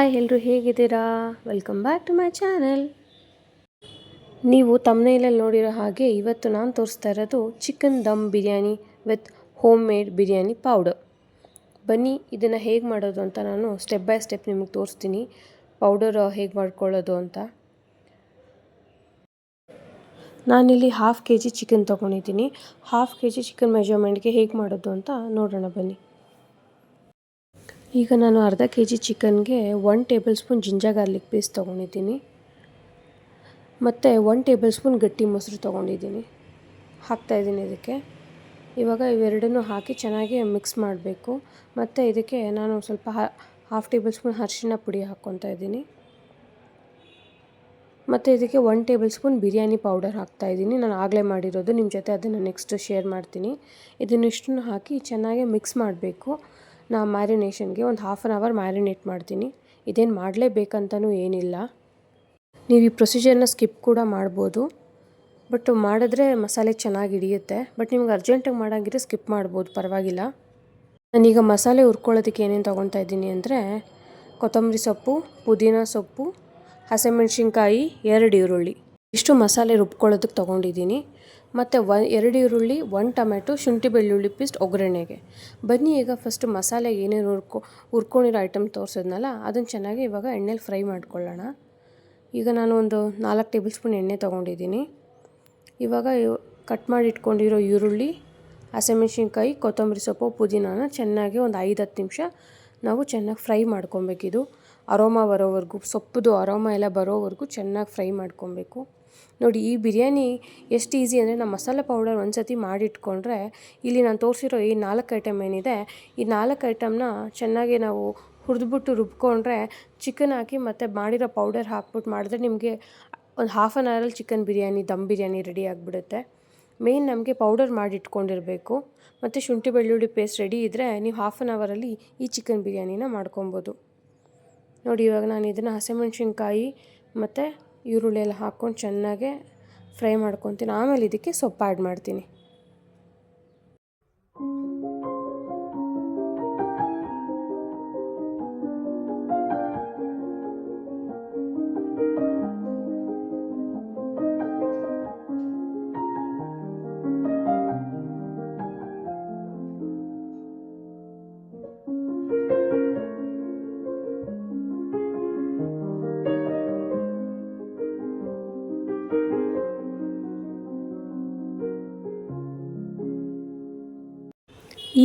Hi ಎಲ್ಲರೂ ಹೇಗಿದ್ದೀರಾ? Welcome back to my channel. ನೀವು ತಮ್ನೇಲಲ್ಲಿ ನೋಡಿರೋ ಹಾಗೆ ಇವತ್ತು ನಾನು ತೋರಿಸ್ತಾ ಇರೋದು chicken dum biryani with home biryani powder. ಬನ್ನಿ ಇದನ್ನು ಹೇಗೆ ಮಾಡೋದು ಅಂತ ನಾನು ಸ್ಟೆಪ್ ಬೈ ಸ್ಟೆಪ್ ನಿಮಗೆ ತೋರಿಸ್ತೀನಿ. ಪೌಡರ್ ಹೇಗೆ ಮಾಡ್ಕೊಳ್ಳೋದು ಅಂತ. ನಾನಿಲ್ಲಿ 1/2 kg ಚಿಕನ್ ತೊಗೊಂಡಿದ್ದೀನಿ. 1/2 kg ಚಿಕನ್ ಮೆಜರ್ಮೆಂಟ್ಗೆ ಹೇಗೆ ಮಾಡೋದು ಅಂತ ನೋಡೋಣ ಬನ್ನಿ. ಈಗ ನಾನು 1/2 kg ಚಿಕನ್ಗೆ 1 table spoon ginger garlic paste ತೊಗೊಂಡಿದ್ದೀನಿ. ಮತ್ತು 1 ಟೇಬಲ್ ಸ್ಪೂನ್ ಗಟ್ಟಿ ಮೊಸರು ತೊಗೊಂಡಿದ್ದೀನಿ. ಹಾಕ್ತಾಯಿದ್ದೀನಿ ಇದಕ್ಕೆ. ಇವಾಗ ಇವೆರಡನ್ನೂ ಹಾಕಿ ಚೆನ್ನಾಗಿ ಮಿಕ್ಸ್ ಮಾಡಬೇಕು. ಮತ್ತು ಇದಕ್ಕೆ ನಾನು ಸ್ವಲ್ಪ 1/2 ಟೇಬಲ್ ಸ್ಪೂನ್ ಅರಿಶಿಣ ಪುಡಿ ಹಾಕ್ಕೊತಾ ಇದ್ದೀನಿ. ಮತ್ತು ಇದಕ್ಕೆ 1 ಟೇಬಲ್ ಸ್ಪೂನ್ ಬಿರಿಯಾನಿ ಪೌಡರ್ ಹಾಕ್ತಾಯಿದ್ದೀನಿ. ನಾನು ಆಗಲೇ ಮಾಡಿರೋದು, ನಿಮ್ಮ ಜೊತೆ ಅದನ್ನು ನೆಕ್ಸ್ಟ್ ಶೇರ್ ಮಾಡ್ತೀನಿ. ಇದನ್ನಿಷ್ಟನ್ನು ಹಾಕಿ ಚೆನ್ನಾಗಿ ಮಿಕ್ಸ್ ಮಾಡಬೇಕು. ನಾ ಮ್ಯಾರಿನೇಷನ್ಗೆ ಒಂದು 1/2 hour ಮ್ಯಾರಿನೇಟ್ ಮಾಡ್ತೀನಿ. ಇದೇನು ಮಾಡಲೇಬೇಕಂತನೂ ಏನಿಲ್ಲ, ನೀವು ಈ ಪ್ರೊಸೀಜರ್ನ ಸ್ಕಿಪ್ ಕೂಡ ಮಾಡ್ಬೋದು. ಬಟ್ ಮಾಡಿದ್ರೆ ಮಸಾಲೆ ಚೆನ್ನಾಗಿ ಹಿಡಿಯುತ್ತೆ. ಬಟ್ ನಿಮ್ಗೆ ಅರ್ಜೆಂಟಾಗಿ ಮಾಡೋಂಗಿದ್ರೆ ಸ್ಕಿಪ್ ಮಾಡ್ಬೋದು, ಪರವಾಗಿಲ್ಲ. ನಾನೀಗ ಮಸಾಲೆ ಹುರ್ಕೊಳ್ಳೋದಕ್ಕೆ ಏನೇನು ತೊಗೊತಾ ಇದ್ದೀನಿ ಅಂದರೆ ಕೊತ್ತಂಬರಿ ಸೊಪ್ಪು, ಪುದೀನ ಸೊಪ್ಪು, ಹಸಿಮೆಣ್ಸಿನ್ಕಾಯಿ, 2 ಈರುಳ್ಳಿ ಇಷ್ಟು ಮಸಾಲೆ ರುಬ್ಕೊಳ್ಳೋದಕ್ಕೆ ತೊಗೊಂಡಿದ್ದೀನಿ. ಮತ್ತು 2 ಈರುಳ್ಳಿ, 1 ಟೊಮೆಟೊ, ಶುಂಠಿ ಬೆಳ್ಳುಳ್ಳಿ ಪೇಸ್ಟ್ ಒಗ್ಗರಣೆಗೆ. ಬನ್ನಿ ಈಗ ಫಸ್ಟ್ ಮಸಾಲೆ ಏನೇನು ಹುರ್ಕೊಂಡಿರೋ ಐಟಮ್ ತೋರಿಸಿದ್ನಲ್ಲ ಅದನ್ನು ಚೆನ್ನಾಗಿ ಇವಾಗ ಎಣ್ಣೆಲಿ ಫ್ರೈ ಮಾಡ್ಕೊಳ್ಳೋಣ. ಈಗ ನಾನು ಒಂದು 4 ಟೇಬಲ್ ಸ್ಪೂನ್ ಎಣ್ಣೆ ತೊಗೊಂಡಿದ್ದೀನಿ. ಇವಾಗ ಕಟ್ ಮಾಡಿ ಇಟ್ಕೊಂಡಿರೋ ಈರುಳ್ಳಿ, ಹಸಿಮೆಣ್ಸಿನ್ಕಾಯಿ, ಕೊತ್ತಂಬರಿ ಸೊಪ್ಪು, ಪುದೀನಾನ ಚೆನ್ನಾಗಿ ಒಂದು 5-10 ನಿಮಿಷ ನಾವು ಚೆನ್ನಾಗಿ ಫ್ರೈ ಮಾಡ್ಕೊಬೇಕಿದು. ಅರೋಮಾ ಬರೋವರೆಗೂ, ಸೊಪ್ಪುದು ಅರೋಮಾ ಎಲ್ಲ ಬರೋವರೆಗೂ ಚೆನ್ನಾಗಿ ಫ್ರೈ ಮಾಡ್ಕೊಬೇಕು. ನೋಡಿ, ಈ ಬಿರಿಯಾನಿ ಎಷ್ಟು ಈಸಿ ಅಂದರೆ ನಾವು ಮಸಾಲೆ ಪೌಡರ್ ಒಂದು ಸತಿ ಮಾಡಿಟ್ಕೊಂಡ್ರೆ ಇಲ್ಲಿ ನಾನು ತೋರಿಸಿರೋ ಈ 4 ಐಟಮ್ ಏನಿದೆ, ಈ 4 ಐಟಮ್ನ ಚೆನ್ನಾಗಿ ನಾವು ಹುರಿದ್ಬಿಟ್ಟು ರುಬ್ಕೊಂಡ್ರೆ ಚಿಕನ್ ಹಾಕಿ ಮತ್ತು ಮಾಡಿರೋ ಪೌಡರ್ ಹಾಕ್ಬಿಟ್ಟು ಮಾಡಿದ್ರೆ ನಿಮಗೆ ಒಂದು 1/2 hour chicken biryani, dum biryani ready ಆಗಿಬಿಡುತ್ತೆ. ಮೇಯ್ನ್ ನಮಗೆ ಪೌಡರ್ ಮಾಡಿಟ್ಕೊಂಡಿರಬೇಕು. ಮತ್ತು ಶುಂಠಿ ಬೆಳ್ಳುಳ್ಳಿ ಪೇಸ್ಟ್ ರೆಡಿ ಇದ್ದರೆ ನೀವು 1/2 hour ಈ ಚಿಕನ್ ಬಿರಿಯಾನಿನ ಮಾಡ್ಕೊಬೋದು. ನೋಡಿ, ಇವಾಗ ನಾನು ಇದನ್ನು ಹಸಿಮೆಣ್ಸಿನ್ಕಾಯಿ ಮತ್ತು ಈರುಳ್ಳಿ ಎಲ್ಲ ಹಾಕ್ಕೊಂಡು ಚೆನ್ನಾಗೆ ಫ್ರೈ ಮಾಡ್ಕೊತೀನಿ. ಆಮೇಲೆ ಇದಕ್ಕೆ ಸೊಪ್ಪು ಆ್ಯಡ್ ಮಾಡ್ತೀನಿ.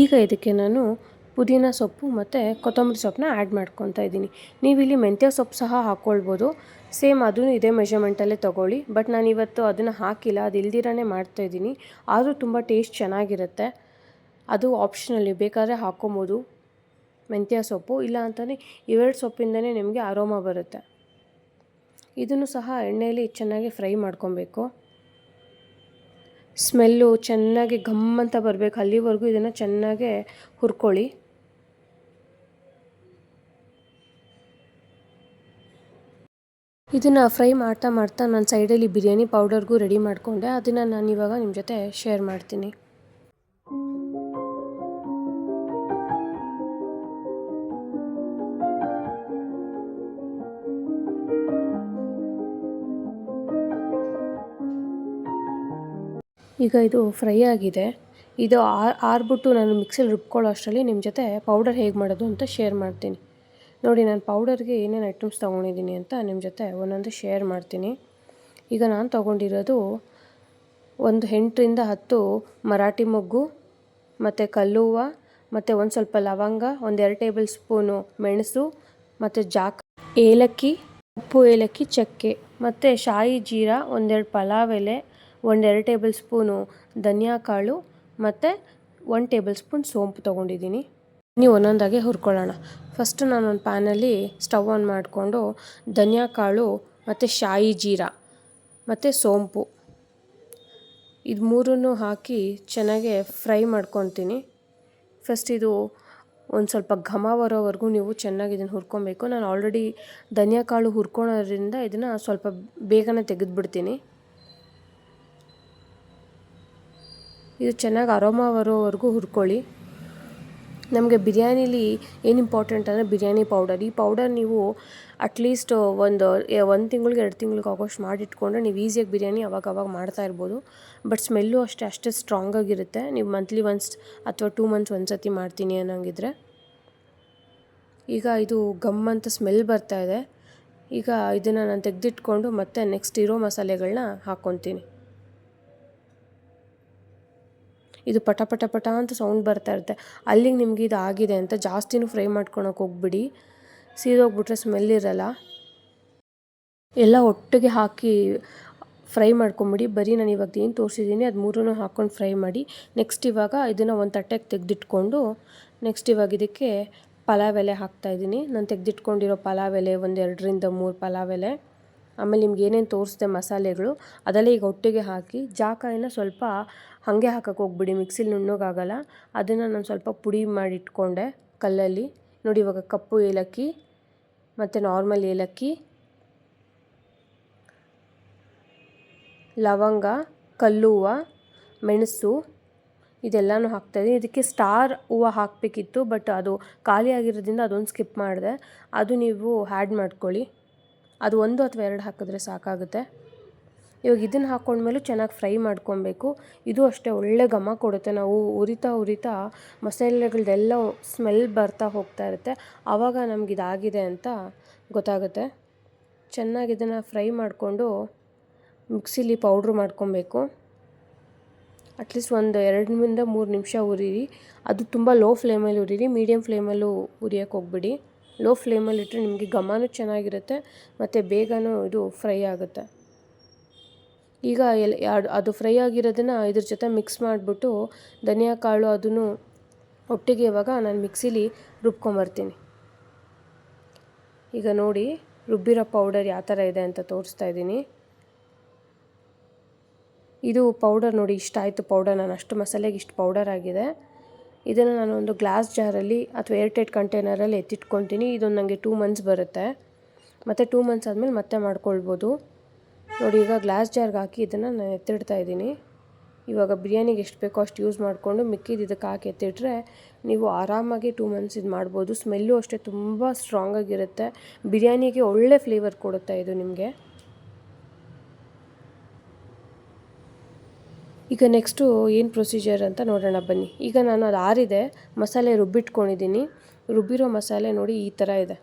ಈಗ ಇದಕ್ಕೆ ನಾನು ಪುದೀನ ಸೊಪ್ಪು ಮತ್ತು ಕೊತ್ತಂಬರಿ ಸೊಪ್ಪನ್ನ ಆ್ಯಡ್ ಮಾಡ್ಕೊತಾ ಇದ್ದೀನಿ. ನೀವಿಲ್ಲಿ ಮೆಂತ್ಯ ಸೊಪ್ಪು ಸಹ ಹಾಕ್ಕೊಳ್ಬೋದು. ಸೇಮ್ ಅದೂ ಇದೇ ಮೆಷರ್ಮೆಂಟಲ್ಲೇ ತೊಗೊಳ್ಳಿ. ಬಟ್ ನಾನಿವತ್ತು ಅದನ್ನು ಹಾಕಿಲ್ಲ, ಅದು ಇಲ್ದಿರನೇ ಮಾಡ್ತಾಯಿದ್ದೀನಿ. ಆದರೂ ತುಂಬ ಟೇಸ್ಟ್ ಚೆನ್ನಾಗಿರುತ್ತೆ. ಅದು ಆಪ್ಷನಲ್ಲಿ, ಬೇಕಾದರೆ ಹಾಕ್ಕೊಬೋದು ಮೆಂತ್ಯ ಸೊಪ್ಪು. ಇಲ್ಲ ಅಂತಲೇ ಇವೆರಡು ಸೊಪ್ಪಿಂದನೇ ನಿಮಗೆ ಅರೋಮಾ ಬರುತ್ತೆ. ಇದನ್ನು ಸಹ ಎಣ್ಣೆಯಲ್ಲಿ ಚೆನ್ನಾಗಿ ಫ್ರೈ ಮಾಡ್ಕೊಬೇಕು. ಸ್ಮೆಲ್ಲು ಚೆನ್ನಾಗಿ ಘಮ್ ಅಂತ ಬರಬೇಕು, ಅಲ್ಲಿವರೆಗೂ ಇದನ್ನು ಚೆನ್ನಾಗೆ ಹುರ್ಕೊಳ್ಳಿ. ಇದನ್ನು ಫ್ರೈ ಮಾಡ್ತಾ ಮಾಡ್ತಾ ನಾನು ಸೈಡಲ್ಲಿ ಬಿರಿಯಾನಿ ಪೌಡರ್ಗೂ ರೆಡಿ ಮಾಡಿಕೊಂಡೆ. ಅದನ್ನು ನಾನು ಇವಾಗ ನಿಮ್ಮ ಜೊತೆ ಶೇರ್ ಮಾಡ್ತೀನಿ. ಈಗ ಇದು ಫ್ರೈ ಆಗಿದೆ. ಇದು ಆರ್ಬಿಟ್ಟು ನಾನು ಮಿಕ್ಸಲ್ಲಿ ರುಬ್ಕೊಳ್ಳೋ ಅಷ್ಟರಲ್ಲಿ ನಿಮ್ಮ ಜೊತೆ ಪೌಡರ್ ಹೇಗೆ ಮಾಡೋದು ಅಂತ ಶೇರ್ ಮಾಡ್ತೀನಿ. ನೋಡಿ, ನಾನು ಪೌಡರ್ಗೆ ಏನೇನು ಐಟಮ್ಸ್ ತೊಗೊಂಡಿದ್ದೀನಿ ಅಂತ ನಿಮ್ಮ ಜೊತೆ ಒಂದೊಂದು ಶೇರ್ ಮಾಡ್ತೀನಿ. ಈಗ ನಾನು ತೊಗೊಂಡಿರೋದು ಒಂದು 8ರಿಂದ 10 ಮರಾಠಿ ಮೊಗ್ಗು, ಮತ್ತು ಕಲ್ಲೂವ, ಮತ್ತು ಒಂದು ಸ್ವಲ್ಪ ಲವಂಗ, ಒಂದು 2 ಟೇಬಲ್ ಸ್ಪೂನು ಮೆಣಸು, ಮತ್ತು ಏಲಕ್ಕಿ, ಉಪ್ಪು, ಏಲಕ್ಕಿ, ಚಕ್ಕೆ, ಮತ್ತು ಶಾಯಿ ಜೀರಾ, 1-2 ಪಲಾವ್ ಎಲೆ, 1-2 ಟೇಬಲ್ ಸ್ಪೂನು ಧನಿಯಾ ಕಾಳು, ಮತ್ತು 1 ಟೇಬಲ್ ಸ್ಪೂನ್ ಸೋಂಪು ತೊಗೊಂಡಿದ್ದೀನಿ. ನೀವು ಒಂದೊಂದಾಗೆ ಹುರ್ಕೊಳ್ಳೋಣ. ಫಸ್ಟು ನಾನೊಂದು ಪ್ಯಾನಲ್ಲಿ ಸ್ಟವ್ ಆನ್ ಮಾಡಿಕೊಂಡು ಧನಿಯಾ ಕಾಳು ಮತ್ತು ಶಾಯಿ ಜೀರಾ ಮತ್ತು ಸೋಂಪು ಇದು ಮೂರನ್ನು ಹಾಕಿ ಚೆನ್ನಾಗೆ ಫ್ರೈ ಮಾಡ್ಕೊತೀನಿ. ಫಸ್ಟ್ ಇದು ಒಂದು ಸ್ವಲ್ಪ ಘಮ ಬರೋವರೆಗೂ ನೀವು ಚೆನ್ನಾಗಿ ಇದನ್ನು ಹುರ್ಕೊಬೇಕು. ನಾನು ಆಲ್ರೆಡಿ ಧನಿಯಾ ಕಾಳು ಹುರ್ಕೊಳೋದ್ರಿಂದ ಇದನ್ನು ಸ್ವಲ್ಪ ಬೇಗನೆ ತೆಗೆದುಬಿಡ್ತೀನಿ. ಇದು ಚೆನ್ನಾಗಿ ಅರೋಮಾ ಬರೋವರೆಗೂ ಹುರ್ಕೊಳ್ಳಿ. ನಮಗೆ ಬಿರಿಯಾನಿಲಿ ಏನು ಇಂಪಾರ್ಟೆಂಟ್ ಅಂದರೆ ಬಿರಿಯಾನಿ ಪೌಡರ್. ಈ ಪೌಡರ್ ನೀವು ಅಟ್ಲೀಸ್ಟ್ ಒಂದು 1 ತಿಂಗಳಿಗೆ 2 ತಿಂಗಳಿಗೆ ಆಗೋಷ್ಟು ಮಾಡಿಟ್ಕೊಂಡ್ರೆ ನೀವು ಈಸಿಯಾಗಿ ಬಿರಿಯಾನಿ ಅವಾಗ ಮಾಡ್ತಾ ಇರ್ಬೋದು. ಬಟ್ ಸ್ಮೆಲ್ಲು ಅಷ್ಟೇ ಸ್ಟ್ರಾಂಗಾಗಿರುತ್ತೆ. ನೀವು ಮಂತ್ಲಿ ಒನ್ಸ್ ಅಥವಾ 2 ಮಂತ್ಸ್ ಒಂದ್ಸತಿ ಮಾಡ್ತೀನಿ ಅನ್ನೋಂಗಿದ್ರೆ. ಈಗ ಇದು ಗಮ್ ಅಂತ ಸ್ಮೆಲ್ ಬರ್ತಾ ಇದೆ. ಈಗ ಇದನ್ನು ನಾನು ತೆಗೆದಿಟ್ಕೊಂಡು ಮತ್ತೆ ನೆಕ್ಸ್ಟ್ ಇರೋ ಮಸಾಲೆಗಳನ್ನ ಹಾಕ್ಕೊತೀನಿ. ಇದು ಪಟ ಅಂತ ಸೌಂಡ್ ಬರ್ತಾ ಇರುತ್ತೆ. ಅಲ್ಲಿಗೆ ನಿಮಗೆ ಇದು ಆಗಿದೆ ಅಂತ ಜಾಸ್ತಿನೂ ಫ್ರೈ ಮಾಡ್ಕೊಳಕ್ಕೆ ಹೋಗ್ಬಿಡಿ, ಸೀದೋಗ್ಬಿಟ್ರೆ ಸ್ಮೆಲ್ ಇರಲ್ಲ. ಎಲ್ಲ ಒಟ್ಟಿಗೆ ಹಾಕಿ ಫ್ರೈ ಮಾಡ್ಕೊಂಬಿಡಿ. ಬರೀ ನಾನು ಇವಾಗ ಏನು ತೋರಿಸಿದ್ದೀನಿ ಅದು 3 ಹಾಕ್ಕೊಂಡು ಫ್ರೈ ಮಾಡಿ. ನೆಕ್ಸ್ಟ್ ಇವಾಗ ಇದನ್ನು ಒಂದು ತಟ್ಟೆಗೆ ತೆಗೆದಿಟ್ಕೊಂಡು ನೆಕ್ಸ್ಟ್ ಇವಾಗ ಇದಕ್ಕೆ ಪಲಾವ್ ಎಲೆ ಹಾಕ್ತಾಯಿದ್ದೀನಿ. ನಾನು ತೆಗೆದಿಟ್ಕೊಂಡಿರೋ ಪಲಾವ್ ಎಲೆ ಒಂದು 2ರಿಂದ 3 ಪಲಾವ್ ಎಲೆ, ಆಮೇಲೆ ನಿಮ್ಗೆ ಏನೇನು ತೋರಿಸಿದೆ ಮಸಾಲೆಗಳು ಅದೆಲ್ಲ ಈಗ ಒಟ್ಟಿಗೆ ಹಾಕಿ, ಜಾಕಾಯಿನ ಸ್ವಲ್ಪ ಹಾಗೆ ಹಾಕಕ್ಕೆ ಹೋಗ್ಬಿಡಿ, ಮಿಕ್ಸಿಲಿ ನುಣ್ಣಗಾಗಲ್ಲ. ಅದನ್ನು ನಾನು ಸ್ವಲ್ಪ ಪುಡಿ ಮಾಡಿ ಇಟ್ಕೊಂಡೆ ಕಲ್ಲಲ್ಲಿ. ನೋಡಿ ಇವಾಗ ಕಪ್ಪು ಏಲಕ್ಕಿ ಮತ್ತು ನಾರ್ಮಲ್ ಏಲಕ್ಕಿ, ಲವಂಗ, ಕಲ್ಲು ಹೂವು, ಮೆಣಸು ಇದೆಲ್ಲನೂ ಹಾಕ್ತಾಯಿದ್ದೀನಿ. ಇದಕ್ಕೆ ಸ್ಟಾರ್ ಹೂವು ಹಾಕಬೇಕಿತ್ತು, ಬಟ್ ಅದು ಖಾಲಿ ಆಗಿರೋದ್ರಿಂದ ಅದೊಂದು ಸ್ಕಿಪ್ ಮಾಡಿದೆ. ಅದು ನೀವು ಆ್ಯಡ್ ಮಾಡ್ಕೊಳ್ಳಿ. ಅದು 1 ಅಥವಾ 2 ಹಾಕಿದ್ರೆ ಸಾಕಾಗುತ್ತೆ. ಇವಾಗ ಇದನ್ನು ಹಾಕ್ಕೊಂಡ್ಮೇಲೂ ಚೆನ್ನಾಗಿ ಫ್ರೈ ಮಾಡ್ಕೊಬೇಕು. ಇದು ಅಷ್ಟೇ ಒಳ್ಳೆ ಘಮ ಕೊಡುತ್ತೆ. ನಾವು ಉರಿತಾ ಮಸಾಲೆಗಳದ್ದೆಲ್ಲ ಸ್ಮೆಲ್ ಬರ್ತಾ ಹೋಗ್ತಾ ಇರುತ್ತೆ. ಆವಾಗ ನಮ್ಗೆ ಇದಾಗಿದೆ ಅಂತ ಗೊತ್ತಾಗುತ್ತೆ. ಚೆನ್ನಾಗಿ ಇದನ್ನು ಫ್ರೈ ಮಾಡಿಕೊಂಡು ಮಿಕ್ಸಿಲಿ ಪೌಡ್ರ್ ಮಾಡ್ಕೊಬೇಕು. ಅಟ್ಲೀಸ್ಟ್ ಒಂದು 2ರಿಂದ 3 ನಿಮಿಷ ಉರಿರಿ. ಅದು ತುಂಬ ಲೋ ಫ್ಲೇಮಲ್ಲಿ ಉರಿರಿ, ಮೀಡಿಯಮ್ ಫ್ಲೇಮಲ್ಲೂ ಉರಿಯೋಕ್ಕೆ ಹೋಗ್ಬಿಡಿ. ಲೋ ಫ್ಲೇಮಲ್ಲಿ ಇಟ್ಟರೆ ನಿಮಗೆ ಘಮನೂ ಚೆನ್ನಾಗಿರುತ್ತೆ ಮತ್ತು ಬೇಗನೂ ಇದು ಫ್ರೈ ಆಗುತ್ತೆ. ಈಗ ಅದು ಫ್ರೈ ಆಗಿರೋದನ್ನು ಇದ್ರ ಜೊತೆ ಮಿಕ್ಸ್ ಮಾಡಿಬಿಟ್ಟು ಧನಿಯಾ ಕಾಳು ಅದನ್ನು ಒಟ್ಟಿಗೆ ಇವಾಗ ನಾನು ಮಿಕ್ಸಿಲಿ ರುಬ್ಕೊಂಬರ್ತೀನಿ. ಈಗ ನೋಡಿ ರುಬ್ಬಿರೋ ಪೌಡರ್ ಯಾವ ಥರ ಇದೆ ಅಂತ ತೋರಿಸ್ತಾ ಇದ್ದೀನಿ. ಇದು ಪೌಡರ್ ನೋಡಿ, ಇಷ್ಟ ಆಯಿತು ಪೌಡರ್. ನಾನು ಅಷ್ಟು ಮಸಾಲೆಗೆ ಇಷ್ಟು ಪೌಡರ್ ಆಗಿದೆ. ಇದನ್ನು ನಾನು ಒಂದು ಗ್ಲಾಸ್ ಜಾರಲ್ಲಿ ಅಥವಾ ಏರ್ಟೈಟ್ ಕಂಟೈನರಲ್ಲಿ ಎತ್ತಿಟ್ಕೊತೀನಿ. ಇದೊಂದು ನನಗೆ 2 ಮಂತ್ಸ್ ಬರುತ್ತೆ. ಮತ್ತು 2 ಮಂತ್ಸ್ ಆದಮೇಲೆ ಮತ್ತೆ ಮಾಡ್ಕೊಳ್ಬೋದು. ನೋಡಿ ಈಗ ಗ್ಲಾಸ್ ಜಾರ್ಗೆ ಹಾಕಿ ಇದನ್ನು ನಾನು ಎತ್ತಿಡ್ತಾ ಇದ್ದೀನಿ. ಇವಾಗ ಬಿರಿಯಾನಿಗೆ ಎಷ್ಟು ಬೇಕೋ ಅಷ್ಟು ಯೂಸ್ ಮಾಡಿಕೊಂಡು ಮಿಕ್ಕಿದ್ದು ಇದಕ್ಕೆ ಹಾಕಿ ಎತ್ತಿಟ್ರೆ ನೀವು ಆರಾಮಾಗಿ 2 ಮಂತ್ಸ್ ಇದು ಮಾಡ್ಬೋದು. ಸ್ಮೆಲ್ಲು ಅಷ್ಟೇ ತುಂಬ ಸ್ಟ್ರಾಂಗಾಗಿರುತ್ತೆ. ಬಿರಿಯಾನಿಗೆ ಒಳ್ಳೆ ಫ್ಲೇವರ್ ಕೊಡುತ್ತೆ ಇದು ನಿಮಗೆ. ಈಗ ನೆಕ್ಸ್ಟು ಏನು ಪ್ರೊಸೀಜರ್ ಅಂತ ನೋಡೋಣ ಬನ್ನಿ. ಈಗ ನಾನು ಅದು ಆರಿದೆ, ಮಸಾಲೆ ರುಬ್ಬಿಟ್ಕೊಂಡಿದ್ದೀನಿ. ರುಬ್ಬಿರೋ ಮಸಾಲೆ ನೋಡಿ ಈ ಥರ ಇದೆ,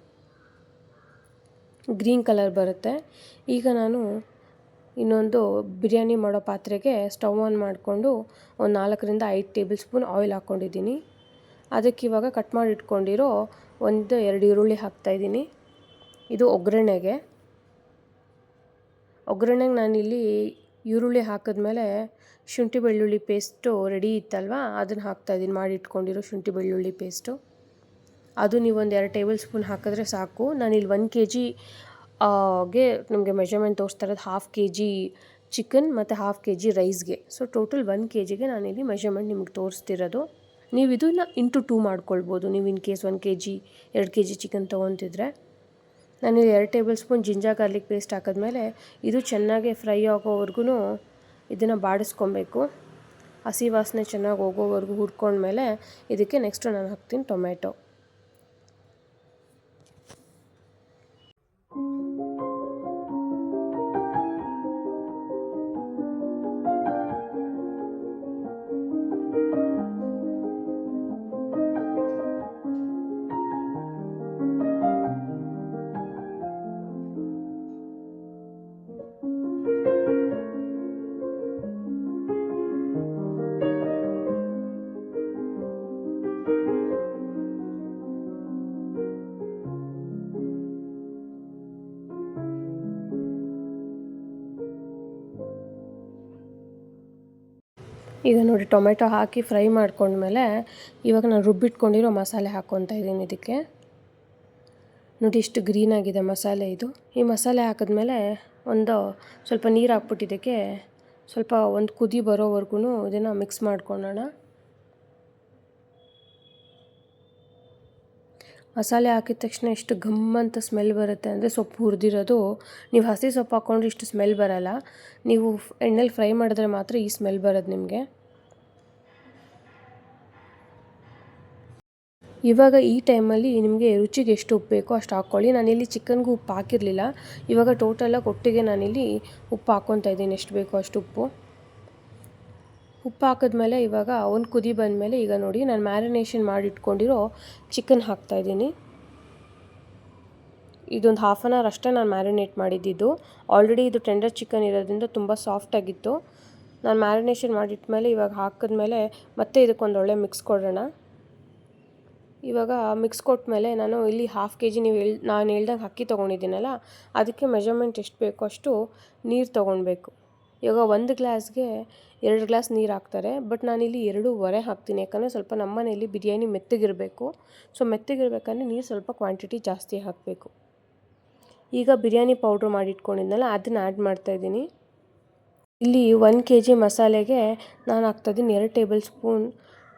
ಗ್ರೀನ್ ಕಲರ್ ಬರುತ್ತೆ. ಈಗ ನಾನು ಇನ್ನೊಂದು ಬಿರಿಯಾನಿ ಮಾಡೋ ಪಾತ್ರೆಗೆ ಸ್ಟವ್ ಆನ್ ಮಾಡಿಕೊಂಡು ಒಂದು 4ರಿಂದ 5 ಟೇಬಲ್ ಸ್ಪೂನ್ ಆಯಿಲ್ ಹಾಕ್ಕೊಂಡಿದ್ದೀನಿ. ಅದಕ್ಕೆ ಇವಾಗ ಕಟ್ ಮಾಡಿ ಇಟ್ಕೊಂಡಿರೋ 1-2 ಈರುಳ್ಳಿ ಹಾಕ್ತಾಯಿದ್ದೀನಿ. ಇದು ಒಗ್ಗರಣೆಗೆ ನಾನಿಲ್ಲಿ ಈರುಳ್ಳಿ ಹಾಕಿದ್ಮೇಲೆ ಶುಂಠಿ ಬೆಳ್ಳುಳ್ಳಿ ಪೇಸ್ಟು ರೆಡಿ ಇತ್ತಲ್ವ, ಅದನ್ನು ಹಾಕ್ತಾಯಿದ್ದೀನಿ. ಮಾಡಿ ಇಟ್ಕೊಂಡಿರೋ ಶುಂಠಿ ಬೆಳ್ಳುಳ್ಳಿ ಪೇಸ್ಟು ಅದು ನೀವು 2 ಟೇಬಲ್ ಸ್ಪೂನ್ ಹಾಕಿದ್ರೆ ಸಾಕು. ನಾನಿಲ್ಲಿ 1 kg ಗೆ ನಿಮಗೆ ಮೆಜರ್ಮೆಂಟ್ ತೋರಿಸ್ತಾ ಇರೋದು 1/2 kg ಚಿಕನ್ ಮತ್ತು 1/2 kg ರೈಸ್ಗೆ. ಸೊ ಟೋಟಲ್ 1 kgಗೆ ನಾನಿಲ್ಲಿ ಮೆಜರ್ಮೆಂಟ್ ನಿಮಗೆ ತೋರಿಸ್ತಿರೋದು. ನೀವು ಇದನ್ನು ಇಂಟು 2 ಮಾಡ್ಕೊಳ್ಬೋದು. ನೀವು in case 1 kg 2 kg chicken ತೊಗೊತಿದ್ರೆ. ನಾನಿಲ್ಲಿ 2 tablespoon ginger garlic paste ಹಾಕಿದ್ಮೇಲೆ ಇದು ಚೆನ್ನಾಗಿ ಫ್ರೈ ಆಗೋವರೆಗೂ ಇದನ್ನು ಬಾಡಿಸ್ಕೊಬೇಕು. ಹಸಿ ವಾಸನೆ ಚೆನ್ನಾಗಿ ಹೋಗೋವರೆಗೂ ಹುರ್ಕೊಂಡ್ಮೇಲೆ ಇದಕ್ಕೆ ನೆಕ್ಸ್ಟು ನಾನು ಹಾಕ್ತೀನಿ ಟೊಮೆಟೊ. ಈಗ ನೋಡಿ ಟೊಮೆಟೊ ಹಾಕಿ ಫ್ರೈ ಮಾಡ್ಕೊಂಡ್ಮೇಲೆ ಇವಾಗ ನಾನು ರುಬ್ಬಿಟ್ಕೊಂಡಿರೋ ಮಸಾಲೆ ಹಾಕ್ಕೊತಾ ಇದ್ದೀನಿ ಇದಕ್ಕೆ. ನೋಡಿ ಇಷ್ಟು ಗ್ರೀನಾಗಿದೆ ಮಸಾಲೆ ಇದು. ಈ ಮಸಾಲೆ ಹಾಕಿದ್ಮೇಲೆ ಒಂದು ಸ್ವಲ್ಪ ನೀರು ಹಾಕ್ಬಿಟ್ಟು ಇದಕ್ಕೆ ಸ್ವಲ್ಪ ಒಂದು ಕುದಿ ಬರೋವರೆಗೂ ಇದನ್ನು ಮಿಕ್ಸ್ ಮಾಡ್ಕೊಳ್ಳೋಣ. ಮಸಾಲೆ ಹಾಕಿದ ತಕ್ಷಣ ಎಷ್ಟು ಘಮ್ಮಂತ ಸ್ಮೆಲ್ ಬರುತ್ತೆ ಅಂದರೆ ಸೊಪ್ಪು ಹುರಿದಿರೋದು. ನೀವು ಹಸಿ ಸೊಪ್ಪು ಹಾಕ್ಕೊಂಡ್ರೆ ಇಷ್ಟು ಸ್ಮೆಲ್ ಬರೋಲ್ಲ. ನೀವು ಎಣ್ಣೆಲಿ ಫ್ರೈ ಮಾಡಿದ್ರೆ ಮಾತ್ರ ಈ ಸ್ಮೆಲ್ ಬರೋದು ನಿಮಗೆ. ಇವಾಗ ಈ ಟೈಮಲ್ಲಿ ನಿಮಗೆ ರುಚಿಗೆ ಎಷ್ಟು ಉಪ್ಪು ಬೇಕೋ ಅಷ್ಟು ಹಾಕ್ಕೊಳ್ಳಿ. ನಾನಿಲ್ಲಿ ಚಿಕನ್ಗೂ ಉಪ್ಪು ಹಾಕಿರಲಿಲ್ಲ. ಇವಾಗ ಟೋಟಲಾಗಿ ಒಟ್ಟಿಗೆ ನಾನಿಲ್ಲಿ ಉಪ್ಪು ಹಾಕ್ಕೊತಾ ಇದ್ದೀನಿ, ಎಷ್ಟು ಬೇಕೋ ಅಷ್ಟು ಉಪ್ಪು. ಉಪ್ಪು ಹಾಕಿದ್ಮೇಲೆ ಇವಾಗ ಒಂದು ಕುದಿ ಬಂದಮೇಲೆ ಈಗ ನೋಡಿ ನಾನು ಮ್ಯಾರಿನೇಷನ್ ಮಾಡಿ ಇಟ್ಕೊಂಡಿರೋ ಚಿಕನ್ ಹಾಕ್ತಾಯಿದ್ದೀನಿ. ಇದೊಂದು ಹಾಫ್ ಆನ್ ಅವರ್ ಅಷ್ಟೇ ನಾನು ಮ್ಯಾರಿನೇಟ್ ಮಾಡಿದ್ದಿದ್ದು. ಆಲ್ರೆಡಿ ಇದು ಟೆಂಡರ್ ಚಿಕನ್ ಇರೋದ್ರಿಂದ ತುಂಬ ಸಾಫ್ಟಾಗಿತ್ತು. ನಾನು ಮ್ಯಾರಿನೇಷನ್ ಮಾಡಿಟ್ಮೇಲೆ ಇವಾಗ ಹಾಕಿದ್ಮೇಲೆ ಮತ್ತೆ ಇದಕ್ಕೊಂದು ಒಳ್ಳೆ ಮಿಕ್ಸ್ ಕೊಡೋಣ. ಇವಾಗ ಮಿಕ್ಸ್ ಕೊಟ್ಟಮೇಲೆ ನಾನು ಇಲ್ಲಿ ಹಾಫ್ ಕೆ ಜಿ ನಾನು ಹೇಳ್ದಂಗೆ ಅಕ್ಕಿ ತೊಗೊಂಡಿದ್ದೀನಲ್ಲ, ಅದಕ್ಕೆ ಮೆಜರ್ಮೆಂಟ್ ಎಷ್ಟು ಬೇಕೋ ಅಷ್ಟು ನೀರು ತೊಗೊಳ್ಬೇಕು. ಇವಾಗ 1 ಗ್ಲಾಸ್ಗೆ 2 ಗ್ಲಾಸ್ ನೀರು ಹಾಕ್ತಾರೆ, ಬಟ್ ನಾನಿಲ್ಲಿ 2.5 ಹಾಕ್ತೀನಿ. ಯಾಕಂದರೆ ಸ್ವಲ್ಪ ನಮ್ಮ ಮನೆಯಲ್ಲಿ ಬಿರಿಯಾನಿ ಮೆತ್ತಗಿರಬೇಕು. ಸೊ ಮೆತ್ತಗಿರ್ಬೇಕಂದ್ರೆ ನೀರು ಸ್ವಲ್ಪ ಕ್ವಾಂಟಿಟಿ ಜಾಸ್ತಿ ಹಾಕಬೇಕು. ಈಗ ಬಿರಿಯಾನಿ ಪೌಡ್ರ್ ಮಾಡಿಟ್ಕೊಂಡಿದ್ನಲ್ಲ ಅದನ್ನು ಆ್ಯಡ್ ಮಾಡ್ತಾಯಿದ್ದೀನಿ. ಇಲ್ಲಿ 1 ಕೆ ಜಿ ಮಸಾಲೆಗೆ ನಾನು ಹಾಕ್ತಾಯಿದ್ದೀನಿ 2 ಟೇಬಲ್ ಸ್ಪೂನ್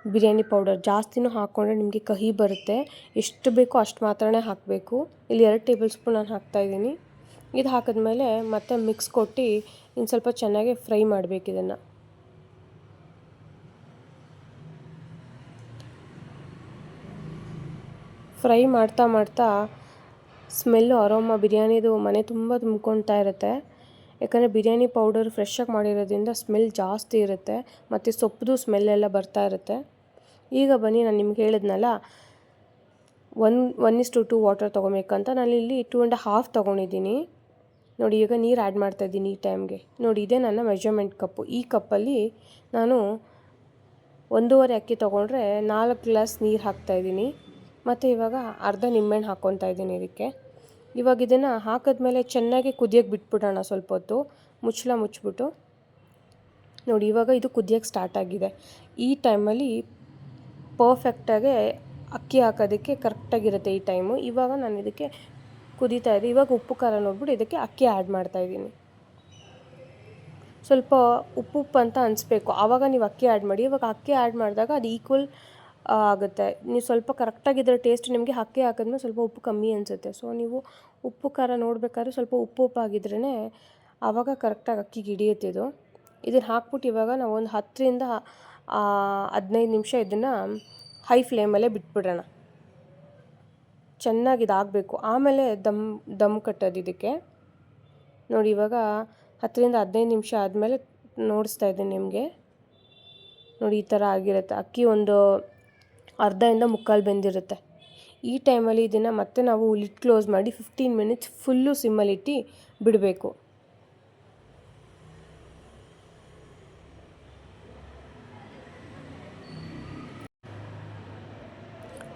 ಬಿರಿಯಾನಿ ಪೌಡರ್. ಜಾಸ್ತಿನೂ ಹಾಕ್ಕೊಂಡ್ರೆ ನಿಮಗೆ ಕಹಿ ಬರುತ್ತೆ. ಎಷ್ಟು ಬೇಕೋ ಅಷ್ಟು ಮಾತ್ರನೇ ಹಾಕಬೇಕು. ಇಲ್ಲಿ 2 ಟೇಬಲ್ ಸ್ಪೂನ್ ನಾನು ಹಾಕ್ತಾಯಿದ್ದೀನಿ. ಇದು ಹಾಕಿದ್ಮೇಲೆ ಮತ್ತೆ ಮಿಕ್ಸ್ ಕೊಟ್ಟು ಇನ್ನು ಸ್ವಲ್ಪ ಚೆನ್ನಾಗಿ ಫ್ರೈ ಮಾಡಬೇಕು. ಇದನ್ನು ಫ್ರೈ ಮಾಡ್ತಾ ಮಾಡ್ತಾ ಸ್ಮೆಲ್ಲು ಅರೋಮಾ ಬಿರಿಯಾನಿದು ಮನೆ ತುಂಬ ತುಂಬ್ಕೊಳ್ತಾ ಇರುತ್ತೆ. ಯಾಕಂದರೆ ಬಿರಿಯಾನಿ ಪೌಡರ್ ಫ್ರೆಶ್ಶಾಗಿ ಮಾಡಿರೋದ್ರಿಂದ ಸ್ಮೆಲ್ ಜಾಸ್ತಿ ಇರುತ್ತೆ, ಮತ್ತು ಸೊಪ್ಪು ಸ್ಮೆಲ್ಲೆಲ್ಲ ಬರ್ತಾ ಇರುತ್ತೆ. ಈಗ ಬನ್ನಿ, ನಾನು ನಿಮ್ಗೆ ಹೇಳಿದ್ನಲ್ಲ 1:2 ವಾಟರ್ ತೊಗೊಬೇಕಂತ. ನಾನಿಲ್ಲಿ 2.5 ತೊಗೊಂಡಿದ್ದೀನಿ. ನೋಡಿ ಈಗ ನೀರು ಆ್ಯಡ್ ಮಾಡ್ತಾಯಿದ್ದೀನಿ ಈ ಟೈಮ್ಗೆ. ನೋಡಿ ಇದೇ ನನ್ನ ಮೆಜರ್ಮೆಂಟ್ ಕಪ್ಪು. ಈ ಕಪ್ಪಲ್ಲಿ ನಾನು 1.5 ಅಕ್ಕಿ ತೊಗೊಂಡ್ರೆ 4 ಗ್ಲಾಸ್ ನೀರು ಹಾಕ್ತಾಯಿದ್ದೀನಿ. ಮತ್ತು ಇವಾಗ ಅರ್ಧ ನಿಂಬೆಹಣ್ಣು ಹಾಕ್ಕೊತಾ ಇದ್ದೀನಿ ಇದಕ್ಕೆ. ಇವಾಗ ಇದನ್ನು ಹಾಕಿದ್ಮೇಲೆ ಚೆನ್ನಾಗಿ ಕುದಿಯೋಕ್ಕೆ ಬಿಟ್ಬಿಡೋಣ ಸ್ವಲ್ಪ ಹೊತ್ತು, ಮುಚ್ಚಳ ಮುಚ್ಚಿಬಿಟ್ಟು. ನೋಡಿ ಇವಾಗ ಇದು ಕುದಿಯೋಕ್ಕೆ ಸ್ಟಾರ್ಟ್ ಆಗಿದೆ. ಈ ಟೈಮಲ್ಲಿ ಪರ್ಫೆಕ್ಟಾಗಿ ಅಕ್ಕಿ ಹಾಕೋದಕ್ಕೆ ಕರೆಕ್ಟಾಗಿರುತ್ತೆ ಈ ಟೈಮು. ಇವಾಗ ನಾನು ಇದಕ್ಕೆ ಕುದೀತಾ ಇದೆ. ಇವಾಗ ಉಪ್ಪು ಖಾರ ನೋಡ್ಬಿಟ್ಟು ಇದಕ್ಕೆ ಅಕ್ಕಿ ಆ್ಯಡ್ ಮಾಡ್ತಾಯಿದ್ದೀನಿ. ಸ್ವಲ್ಪ ಉಪ್ಪು ಅಂತ ಅನಿಸ್ಬೇಕು, ಆವಾಗ ನೀವು ಅಕ್ಕಿ ಆ್ಯಡ್ ಮಾಡಿ. ಇವಾಗ ಅಕ್ಕಿ ಆ್ಯಡ್ ಮಾಡಿದಾಗ ಅದು ಈಕ್ವಲ್ ಆಗುತ್ತೆ. ನೀವು ಸ್ವಲ್ಪ ಕರೆಕ್ಟಾಗಿದ್ದರೆ ಟೇಸ್ಟ್ ನಿಮಗೆ ಅಕ್ಕಿ ಹಾಕಿದ್ಮೇಲೆ ಸ್ವಲ್ಪ ಉಪ್ಪು ಕಮ್ಮಿ ಅನಿಸುತ್ತೆ. ಸೊ ನೀವು ಉಪ್ಪು ಖಾರ ನೋಡಬೇಕಾದ್ರೆ ಸ್ವಲ್ಪ ಉಪ್ಪಾಗಿದ್ರೇ ಆವಾಗ ಕರೆಕ್ಟಾಗಿ ಅಕ್ಕಿಗೆ ಹಿಡಿಯುತ್ತಿದ್ದು. ಇದನ್ನು ಹಾಕ್ಬಿಟ್ಟು ಇವಾಗ ನಾವು ಒಂದು 10ರಿಂದ 15 ನಿಮಿಷ ಇದನ್ನು ಹೈ ಫ್ಲೇಮಲ್ಲೇ ಬಿಟ್ಬಿಡೋಣ. ಚೆನ್ನಾಗಿ ಇದಾಗಬೇಕು. ಆಮೇಲೆ ದಮ್ ಕಟ್ಟೋದು ಇದಕ್ಕೆ. ನೋಡಿ ಇವಾಗ 10ರಿಂದ 15 ನಿಮಿಷ ಆದಮೇಲೆ ನೋಡಿಸ್ತಾ ಇದ್ದೀನಿ ನಿಮಗೆ. ನೋಡಿ ಈ ಥರ ಆಗಿರುತ್ತೆ. ಅಕ್ಕಿ ಒಂದು ಅರ್ಧದಿಂದ ಮುಕ್ಕಾಲು ಬೆಂದಿರುತ್ತೆ. ಈ ಟೈಮಲ್ಲಿ ಇದನ್ನು ಮತ್ತೆ ನಾವು ಲಿಡ್ ಕ್ಲೋಸ್ ಮಾಡಿ 15 ಮಿನಿಟ್ಸ್ ಫುಲ್ಲು ಸಿಮ್ಮಲ್ಲಿಟ್ಟು ಬಿಡಬೇಕು.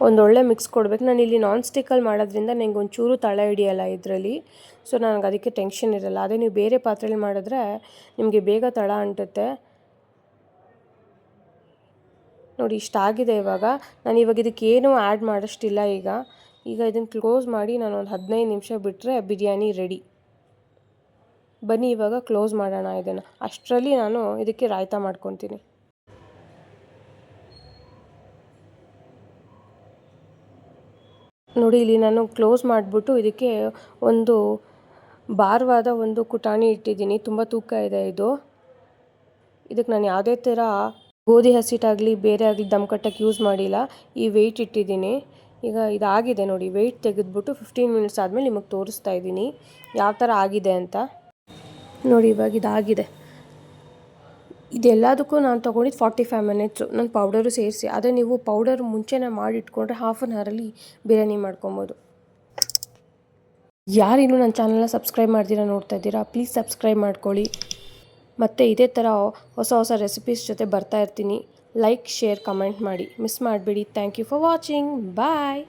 ಒಂದೊಳ್ಳೆ ಮಿಕ್ಸ್ ಕೊಡಬೇಕು. ನಾನು ಇಲ್ಲಿ ನಾನ್ ಸ್ಟಿಕ್ಕಲ್ಲಿ ಮಾಡೋದ್ರಿಂದ ನನಗೆ ಒಂಚೂರು ತಳ ಹಿಡಿಯಲ್ಲ ಇದರಲ್ಲಿ. ಸೊ ನನಗೆ ಅದಕ್ಕೆ ಟೆನ್ಷನ್ ಇರಲ್ಲ. ಅದೇ ನೀವು ಬೇರೆ ಪಾತ್ರೆಯಲ್ಲಿ ಮಾಡಿದ್ರೆ ನಿಮಗೆ ಬೇಗ ತಳ ಅಂಟುತ್ತೆ. ನೋಡಿ ಇಷ್ಟಾಗಿದೆ. ಇವಾಗ ನಾನು ಇದಕ್ಕೇನು ಆ್ಯಡ್ ಮಾಡೋಷ್ಟಿಲ್ಲ. ಈಗ ಇದನ್ನು ಕ್ಲೋಸ್ ಮಾಡಿ ನಾನು ಒಂದು 15 ನಿಮಿಷ ಬಿಟ್ಟರೆ ಬಿರಿಯಾನಿ ರೆಡಿ. ಬನ್ನಿ ಇವಾಗ ಕ್ಲೋಸ್ ಮಾಡೋಣ ಇದನ್ನು. ಅಷ್ಟರಲ್ಲಿ ನಾನು ಇದಕ್ಕೆ ರಾಯ್ತ ಮಾಡ್ಕೊತೀನಿ. ನೋಡಿ ಇಲ್ಲಿ ನಾನು ಕ್ಲೋಸ್ ಮಾಡಿಬಿಟ್ಟು ಇದಕ್ಕೆ ಒಂದು ಭಾರವಾದ ಒಂದು ಕುಟಾಣಿ ಇಟ್ಟಿದ್ದೀನಿ. ತುಂಬ ತೂಕ ಇದೆ ಇದು. ಇದಕ್ಕೆ ನಾನು ಯಾವುದೇ ಥರ ಗೋಧಿ ಹಸಿಟ್ಟಾಗಲಿ ಬೇರೆ ಆಗಲಿ ದಮ್ ಕಟ್ಟಕ್ಕೆ ಯೂಸ್ ಮಾಡಿಲ್ಲ. ಈ ವೆಯ್ಟ್ ಇಟ್ಟಿದ್ದೀನಿ. ಈಗ ಇದಾಗಿದೆ ನೋಡಿ. ವೆಯ್ಟ್ ತೆಗೆದ್ಬಿಟ್ಟು 15 ಮಿನಿಟ್ಸ್ ಆದಮೇಲೆ ನಿಮಗೆ ತೋರಿಸ್ತಾ ಇದ್ದೀನಿ ಯಾವ ಥರ ಆಗಿದೆ ಅಂತ. ನೋಡಿ ಇವಾಗ ಇದಾಗಿದೆ. ಇದೆಲ್ಲದಕ್ಕೂ ನಾನು ತೊಗೊಂಡಿದ್ದು 45 ಮಿನಿಟ್ಸು, ನಾನು ಪೌಡರು ಸೇರಿಸಿ. ಅದೇ ನೀವು ಪೌಡರ್ ಮುಂಚೆನೇ ಮಾಡಿಟ್ಕೊಂಡ್ರೆ ಹಾಫ್ ಆನ್ ಅವರಲ್ಲಿ ಬಿರಿಯಾನಿ ಮಾಡ್ಕೊಬೋದು. ಯಾರಿನ್ನೂ ನನ್ನ ಚಾನಲ್ನ ಸಬ್ಸ್ಕ್ರೈಬ್ ಮಾಡ್ದಿರಾ ನೋಡ್ತಾ ಇದ್ದೀರಾ, ಪ್ಲೀಸ್ ಸಬ್ಸ್ಕ್ರೈಬ್ ಮಾಡ್ಕೊಳ್ಳಿ. ಮತ್ತು ಇದೇ ಥರ ಹೊಸ ಹೊಸ ರೆಸಿಪೀಸ್ ಜೊತೆ ಬರ್ತಾ ಇರ್ತೀನಿ. ಲೈಕ್, ಶೇರ್, ಕಮೆಂಟ್ ಮಾಡಿ ಮಿಸ್ ಮಾಡಬೇಡಿ. Thank you for watching. Bye.